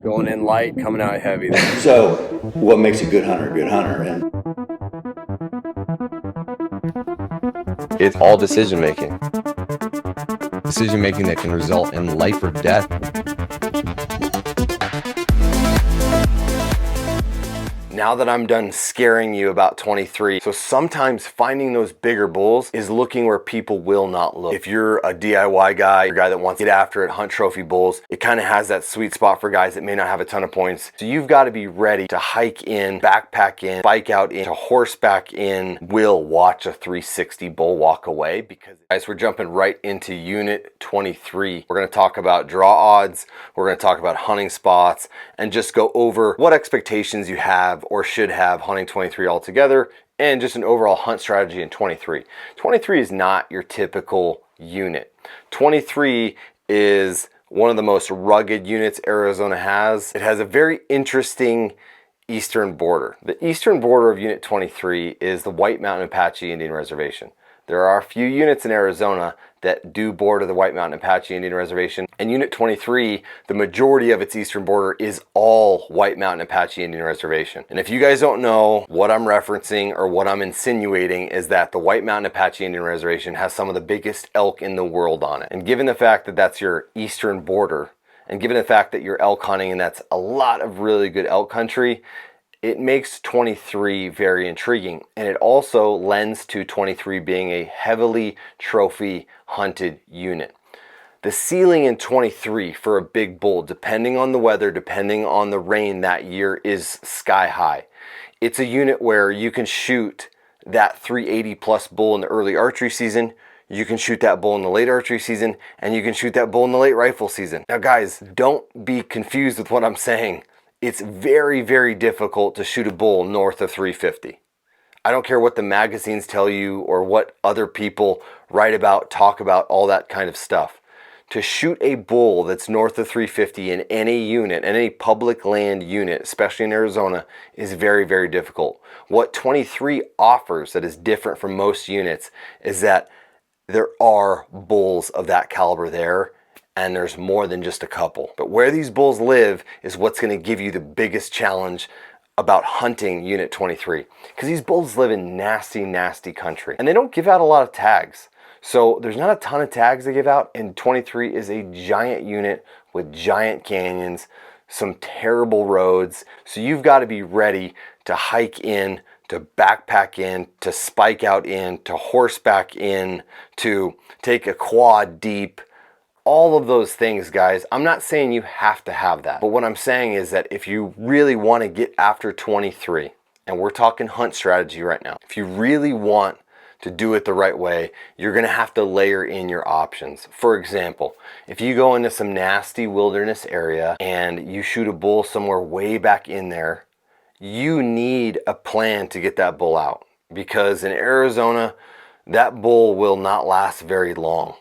Going in light, coming out heavy. So, what makes a good hunter a good hunter? And It's all decision making. Decision making that can result in life or death. Now that I'm done scaring you about 23, so sometimes finding those bigger bulls is looking where people will not look. If you're a DIY guy, you're a guy that wants to get after it, hunt trophy bulls, it kind of has that sweet spot for guys that may not have a ton of points. So you've got to be ready to hike in, backpack in, bike out in, to horseback in, will watch a 360 bull walk away. Because guys, we're jumping right into unit 23. We're going to talk about draw odds, we're going to talk about hunting spots, and just go over what expectations you have or should have hunting 23 altogether, and just an overall hunt strategy in 23. 23 is not your typical unit. 23 is one of the most rugged units Arizona has. It has a very interesting eastern border. The eastern border of Unit 23 is the White Mountain Apache Indian Reservation. There are a few units in Arizona that do border the White Mountain Apache Indian Reservation. And Unit 23, the majority of its eastern border is all White Mountain Apache Indian Reservation. And if you guys don't know, what I'm referencing or what I'm insinuating is that the White Mountain Apache Indian Reservation has some of the biggest elk in the world on it. And given the fact that that's your eastern border, and given the fact that you're elk hunting and that's a lot of really good elk country, it makes 23 very intriguing, and it also lends to 23 being a heavily trophy hunted unit. The ceiling in 23 for a big bull, depending on the weather, depending on the rain that year, is sky high. It's a unit where you can shoot that 380 plus bull in the early archery season, you can shoot that bull in the late archery season, and you can shoot that bull in the late rifle season. Now guys, don't be confused with what I'm saying. It's very, very difficult to shoot a bull north of 350. I don't care what the magazines tell you or what other people write about, talk about, all that kind of stuff. To shoot a bull that's north of 350 in any unit, any public land unit, especially in Arizona, is very, very difficult. What 23 offers that is different from most units is that there are bulls of that caliber there, and there's more than just a couple. But where these bulls live is what's going to give you the biggest challenge about hunting Unit 23. Because these bulls live in nasty, nasty country. And they don't give out a lot of tags. So there's not a ton of tags they give out, and 23 is a giant unit with giant canyons, some terrible roads. So you've got to be ready to hike in, to backpack in, to spike out in, to horseback in, to take a quad deep. All of those things, guys. I'm not saying you have to have that, but what I'm saying is that if you really want to get after 23, and we're talking hunt strategy right now, if you really want to do it the right way, you're going to have to layer in your options. For example, if you go into some nasty wilderness area and you shoot a bull somewhere way back in there, you need a plan to get that bull out, because in Arizona, that bull will not last very long.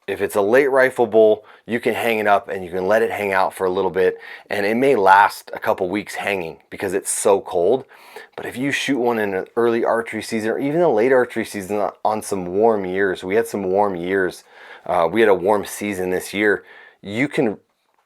If it's a late rifle bull, you can hang it up and you can let it hang out for a little bit, and it may last a couple weeks hanging because it's so cold. But if you shoot one in an early archery season or even a late archery season on some warm years, we had some warm years, we had a warm season this year, you can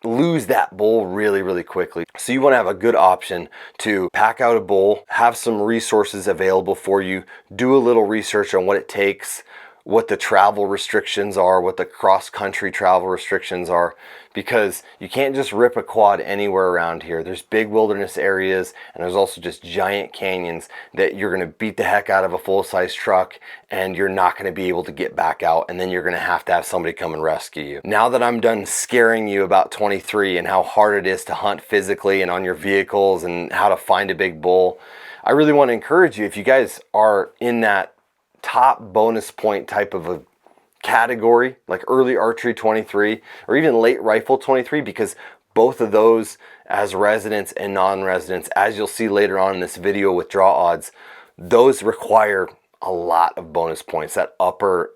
lose that bull really, really quickly. So you want to have a good option to pack out a bull, have some resources available for you, do a little research on what it takes, what the travel restrictions are, what the cross-country travel restrictions are, because you can't just rip a quad anywhere around here. There's big wilderness areas, and there's also just giant canyons that you're going to beat the heck out of a full-size truck, and you're not going to be able to get back out, and then you're going to have somebody come and rescue you. Now that I'm done scaring you about 23 and how hard it is to hunt physically and on your vehicles and how to find a big bull, I really want to encourage you, if you guys are in that top bonus point type of a category, like early archery 23 or even late rifle 23, because both of those, as residents and non-residents, as you'll see later on in this video with draw odds, those require a lot of bonus points, that upper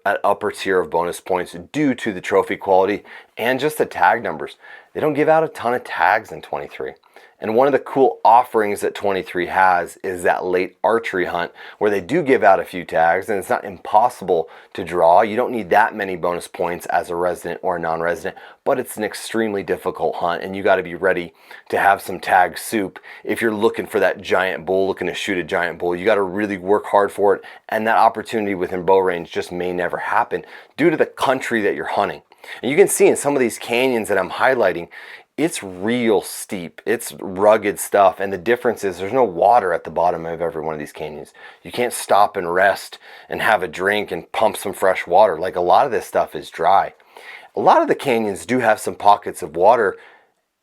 tier of bonus points, due to the trophy quality and just the tag numbers. they don't give out a ton of tags in 23. And one of the cool offerings that 23 has is that late archery hunt where they do give out a few tags, and it's not impossible to draw. You don't need that many bonus points as a resident or a non-resident, but it's an extremely difficult hunt, and you got to be ready to have some tag soup. If you're looking for that giant bull, looking to shoot a giant bull, you got to really work hard for it, and that opportunity within bow range just may never happen due to the country that you're hunting. And you can see in some of these canyons that I'm highlighting, it's real steep, it's rugged stuff, and the difference is there's no water at the bottom of every one of these canyons. You can't stop and rest and have a drink and pump some fresh water. Like, a lot of this stuff is dry. A lot of the canyons do have some pockets of water,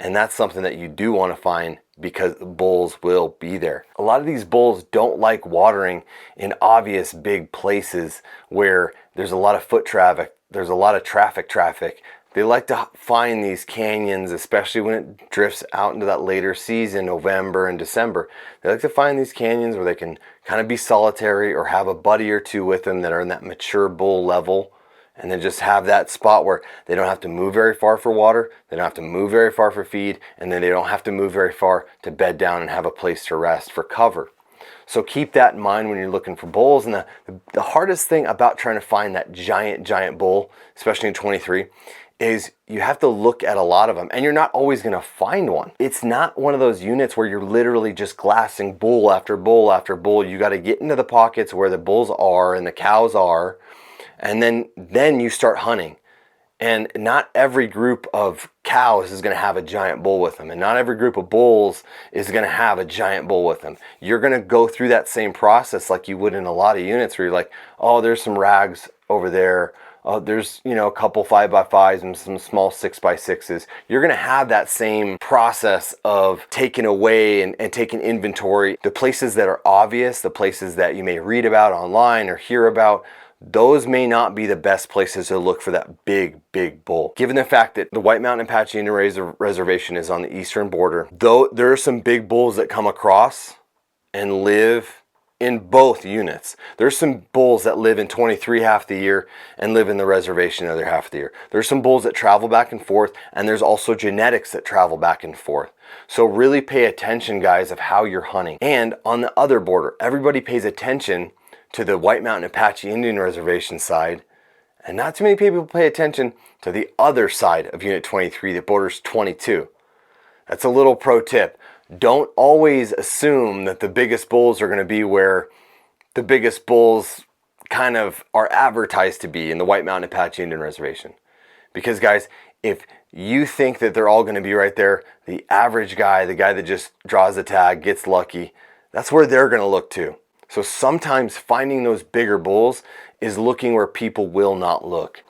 and that's something that you do want to find because bulls will be there. A lot of these bulls don't like watering in obvious big places where there's a lot of foot traffic, there's a lot of traffic. They like to find these canyons, especially when it drifts out into that later season, November and December. They like to find these canyons where they can kind of be solitary or have a buddy or two with them that are in that mature bull level, and then just have that spot where they don't have to move very far for water, they don't have to move very far for feed, and then they don't have to move very far to bed down and have a place to rest for cover. So keep that in mind when you're looking for bulls. And the hardest thing about trying to find that giant bull, especially in 23, is you have to look at a lot of them, and you're not always going to find one. It's not one of those units where you're literally just glassing bull after bull after bull. You got to get into the pockets where the bulls are and the cows are, and then you start hunting. And not every group of cows is going to have a giant bull with them, and not every group of bulls is going to have a giant bull with them. You're going to go through that same process like you would in a lot of units where you're like, oh, there's some rags over there. There's, a couple 5x5s and some small 6x6s. You're going to have that same process of taking away and taking inventory. The places that are obvious, the places that you may read about online or hear about, those may not be the best places to look for that big bull. Given the fact that the White Mountain Apache Indian Reservation is on the eastern border, though there are some big bulls that come across and live in both units. There's some bulls that live in 23 half the year and live in the reservation the other half of the year. There's some bulls that travel back and forth, and there's also genetics that travel back and forth. So really pay attention, guys, of how you're hunting. And on the other border, everybody pays attention to the White Mountain Apache Indian Reservation side, and not too many people pay attention to the other side of Unit 23 that borders 22. That's a little pro tip. Don't always assume that the biggest bulls are going to be where the biggest bulls kind of are advertised to be in the White Mountain Apache Indian Reservation. Because, guys, if you think that they're all going to be right there, the average guy, the guy that just draws the tag, gets lucky, that's where they're going to look too. So sometimes finding those bigger bulls is looking where people will not look.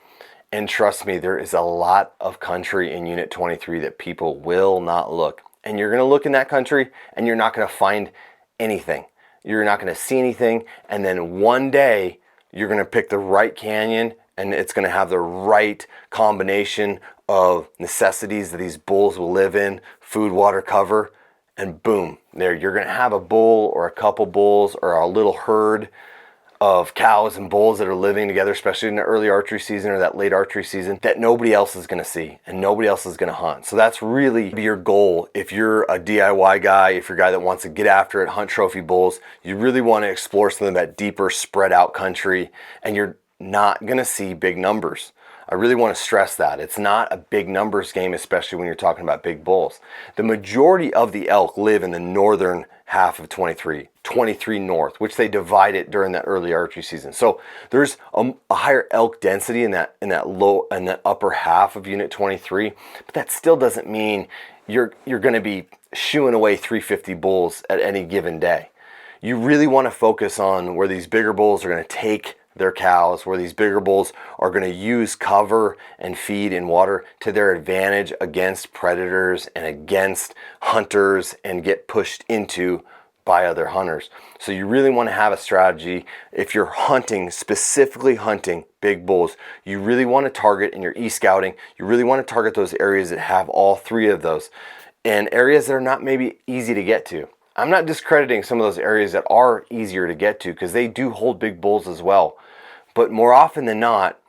And trust me, there is a lot of country in Unit 23 that people will not look. And you're going to look in that country and you're not going to find anything. You're not going to see anything. And then one day you're going to pick the right canyon, and it's going to have the right combination of necessities that these bulls will live in, food, water, cover, and boom, there you're going to have a bull or a couple bulls or a little herd of cows and bulls that are living together, especially in the early archery season or that late archery season, that nobody else is going to see and nobody else is going to hunt. So that's really your goal. If you're a DIY guy, if you're a guy that wants to get after it, hunt trophy bulls, you really want to explore some of that deeper spread out country, and you're not going to see big numbers. I really want to stress that. It's not a big numbers game, especially when you're talking about big bulls. The majority of the elk live in the northern half of 23 north, which they divide it during that early archery season. So there's a higher elk density in that upper half of Unit 23, but that still doesn't mean you're going to be shooing away 350 bulls at any given day. You really want to focus on where these bigger bulls are going to take their cows, where these bigger bulls are going to use cover and feed and water to their advantage against predators and against hunters and get pushed into by other hunters. So you really want to have a strategy. If you're hunting, specifically hunting big bulls, you really want to target in your e-scouting, you really want to target those areas that have all three of those, and areas that are not maybe easy to get to. I'm not discrediting some of those areas that are easier to get to, because they do hold big bulls as well. But more often than not,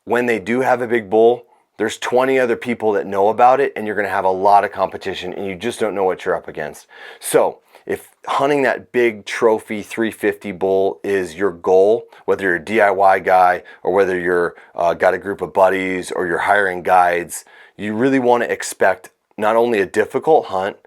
when they do have a big bull, there's 20 other people that know about it, and you're going to have a lot of competition, and you just don't know what you're up against. So if hunting that big trophy 350 bull is your goal, whether you're a DIY guy or whether you're got a group of buddies or you're hiring guides, you really want to expect not only a difficult hunt,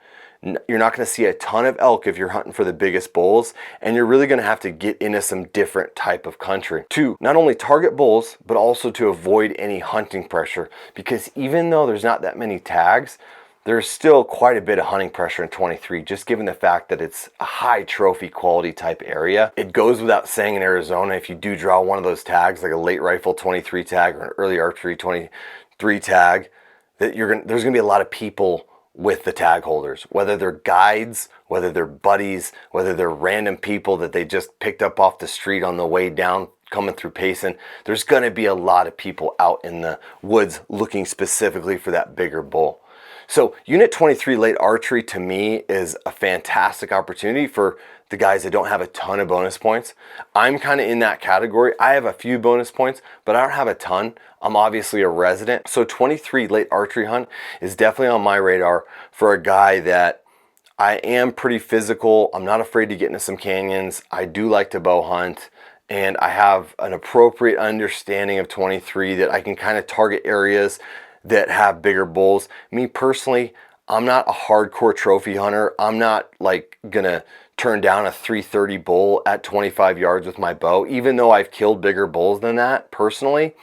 you're not going to see a ton of elk if you're hunting for the biggest bulls, and you're really going to have to get into some different type of country to not only target bulls, but also to avoid any hunting pressure, because even though there's not that many tags, there's still quite a bit of hunting pressure in 23, just given the fact that it's a high trophy quality type area. It goes without saying in Arizona, if you do draw one of those tags, like a late rifle 23 tag or an early archery 23 tag, that there's going to be a lot of people with the tag holders, whether they're guides, whether they're buddies, whether they're random people that they just picked up off the street on the way down coming through Payson. There's going to be a lot of people out in the woods looking specifically for that bigger bull. So Unit 23 late archery to me is a fantastic opportunity for the guys that don't have a ton of bonus points. I'm kind of in that category. I have a few bonus points, but I don't have a ton. I'm obviously a resident. So 23 late archery hunt is definitely on my radar for a guy that I am pretty physical. I'm not afraid to get into some canyons. I do like to bow hunt, and I have an appropriate understanding of 23 that I can kind of target areas that have bigger bulls. Me personally, I'm not a hardcore trophy hunter. I'm not like gonna turn down a 330 bull at 25 yards with my bow, even though I've killed bigger bulls than that personally.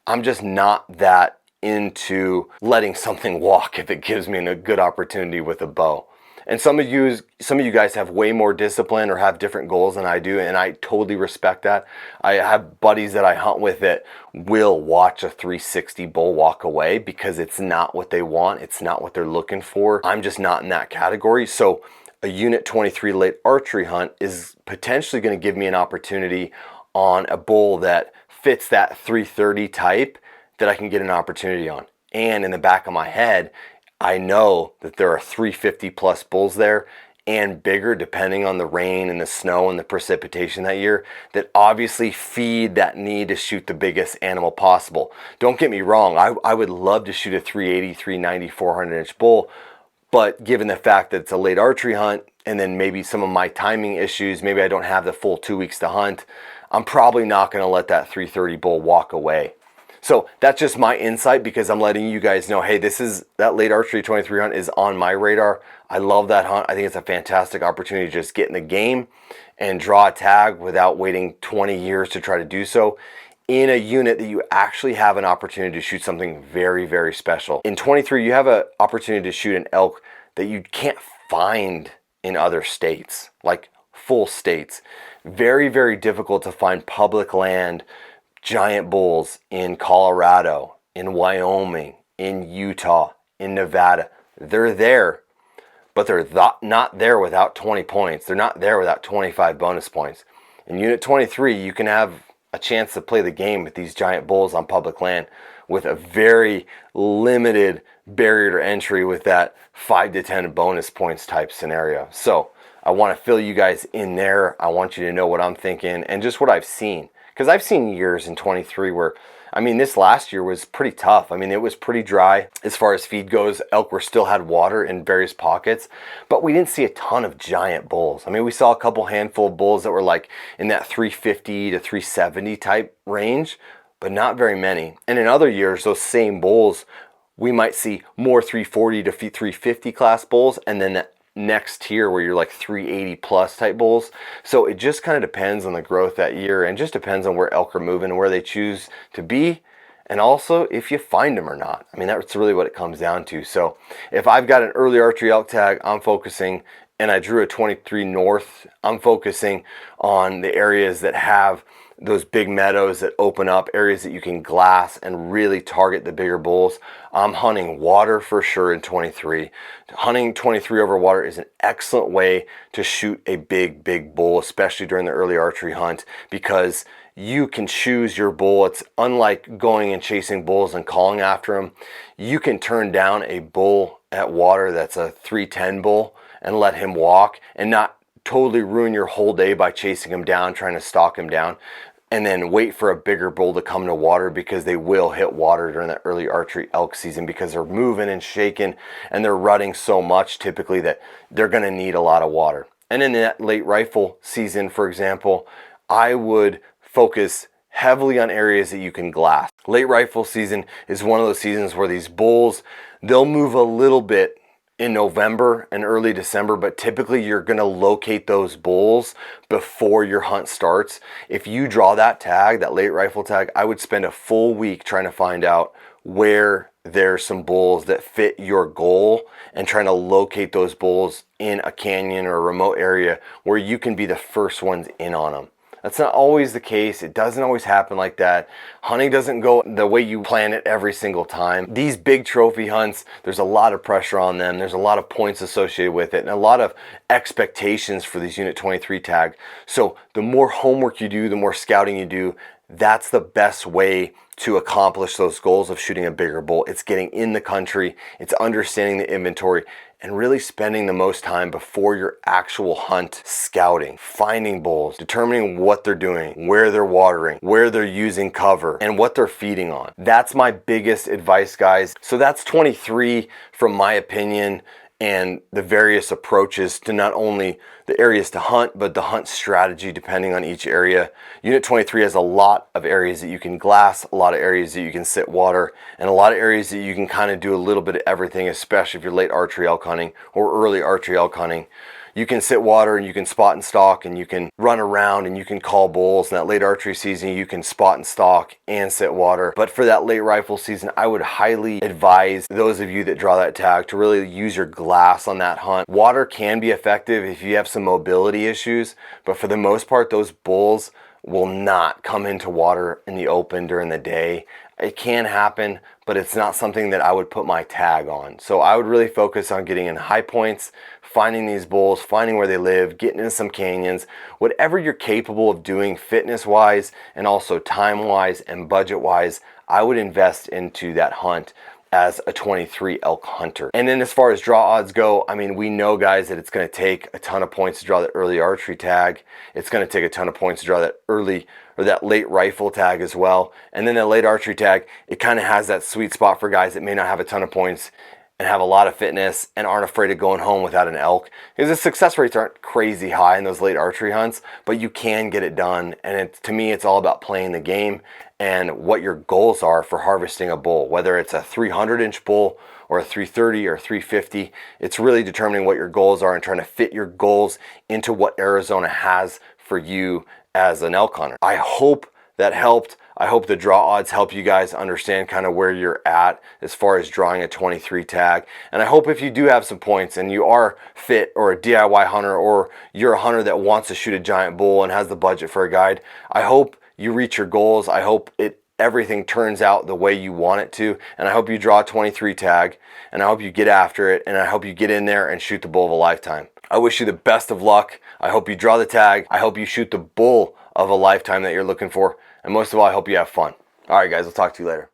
I'm just not that into letting something walk if it gives me a good opportunity with a bow. And some of you guys have way more discipline or have different goals than I do, and I totally respect that. I have buddies that I hunt with that will watch a 360 bull walk away because it's not what they want, it's not what they're looking for. I'm just not in that category. So a Unit 23 late archery hunt is potentially going to give me an opportunity on a bull that fits that 330 type that I can get an opportunity on. And in the back of my head, I know that there are 350 plus bulls there and bigger, depending on the rain and the snow and the precipitation that year, that obviously feed that need to shoot the biggest animal possible. Don't get me wrong, I would love to shoot a 380, 390, 400 inch bull, but given the fact that it's a late archery hunt and then maybe some of my timing issues, maybe I don't have the full 2 weeks to hunt, I'm probably not going to let that 330 bull walk away. So that's just my insight, because I'm letting you guys know, hey, that late archery 23 hunt is on my radar. I love that hunt. I think it's a fantastic opportunity to just get in the game and draw a tag without waiting 20 years to try to do so in a unit that you actually have an opportunity to shoot something very, very special. In 23, you have an opportunity to shoot an elk that you can't find in other states, like full states. Very, very difficult to find public land giant bulls in Colorado, in Wyoming, in Utah, in Nevada. They're there, but they're not there without 20 points. They're not there without 25 bonus points. In Unit 23, you can have a chance to play the game with these giant bulls on public land with a very limited barrier to entry with that 5 to 10 bonus points type scenario. So I want to fill you guys in there. I want you to know what I'm thinking and just what I've seen. Because I've seen years in 23 where, I mean, this last year was pretty tough. I mean, it was pretty dry as far as feed goes. Elk still had water in various pockets, but we didn't see a ton of giant bulls. I mean, we saw a couple handful of bulls that were like in that 350 to 370 type range, but not very many. And in other years, those same bulls, we might see more 340 to 350 class bulls, and then that next tier where you're like 380 plus type bulls. So it just kind of depends on the growth that year, and just depends on where elk are moving and where they choose to be, and also if you find them or not. I mean, that's really what it comes down to. So if I've got an early archery elk tag, I'm focusing, and I drew a 23 north, I'm focusing on the areas that have those big meadows that open up, areas that you can glass and really target the bigger bulls. I'm hunting water for sure in 23. Hunting 23 over water is an excellent way to shoot a big bull, especially during the early archery hunt, because you can choose your bull. It's unlike going and chasing bulls and calling after them. You can turn down a bull at water that's a 310 bull and let him walk and not totally ruin your whole day by chasing him down, trying to stalk him down. and then wait for a bigger bull to come to water, because they will hit water during the early archery elk season, because they're moving and shaking and they're rutting so much typically that they're going to need a lot of water. And in that late rifle season, for example, I would focus heavily on areas that you can glass. Late rifle season is one of those seasons where these bulls, they'll move a little bit in November and early December, but typically you're going to locate those bulls before your hunt starts. If you draw that tag, that late rifle tag, I would spend a full week trying to find out where there's some bulls that fit your goal and trying to locate those bulls in a canyon or a remote area where you can be the first ones in on them. That's not always the case. It doesn't always happen like that. Hunting doesn't go the way you plan it every single time. These big trophy hunts, there's a lot of pressure on them. There's a lot of points associated with it and a lot of expectations for these Unit 23 tag. So the more homework you do, the more scouting you do, that's the best way to accomplish those goals of shooting a bigger bull. It's getting in the country, it's understanding the inventory, and really spending the most time before your actual hunt scouting, finding bulls, determining what they're doing, where they're watering, where they're using cover, and what they're feeding on. That's my biggest advice, guys. So that's 23 from my opinion, and the various approaches to not only the areas to hunt, but the hunt strategy depending on each area. Unit 23 has a lot of areas that you can glass, a lot of areas that you can sit water, and a lot of areas that you can kind of do a little bit of everything, especially if you're late archery elk hunting or early archery elk hunting. You can sit water and you can spot and stalk and you can run around and you can call bulls. In that late archery season, you can spot and stalk and sit water. But for that late rifle season, I would highly advise those of you that draw that tag to really use your glass on that hunt. Water can be effective if you have some mobility issues, but for the most part, those bulls will not come into water in the open during the day. It can happen, but it's not something that I would put my tag on. So I would really focus on getting in high points, finding these bulls, finding where they live, getting in some canyons, whatever you're capable of doing fitness-wise and also time-wise and budget-wise, I would invest into that hunt as a 23 elk hunter. And then as far as draw odds go, I mean, we know, guys, that it's going to take a ton of points to draw that early archery tag. It's going to take a ton of points to draw that early or that late rifle tag as well. And then the late archery tag, it kind of has that sweet spot for guys that may not have a ton of points and have a lot of fitness and aren't afraid of going home without an elk. Because the success rates aren't crazy high in those late archery hunts, but you can get it done. And to me, it's all about playing the game and what your goals are for harvesting a bull, whether it's a 300-inch bull or a 330 or 350. It's really determining what your goals are and trying to fit your goals into what Arizona has for you as an elk hunter. I hope that helped. I hope the draw odds help you guys understand kind of where you're at as far as drawing a 23 tag. And I hope if you do have some points and you are fit or a DIY hunter or you're a hunter that wants to shoot a giant bull and has the budget for a guide, I hope you reach your goals. I hope everything turns out the way you want it to. And I hope you draw a 23 tag, and I hope you get after it, and I hope you get in there and shoot the bull of a lifetime. I wish you the best of luck. I hope you draw the tag. I hope you shoot the bull of a lifetime that you're looking for. And most of all, I hope you have fun. All right, guys, I'll talk to you later.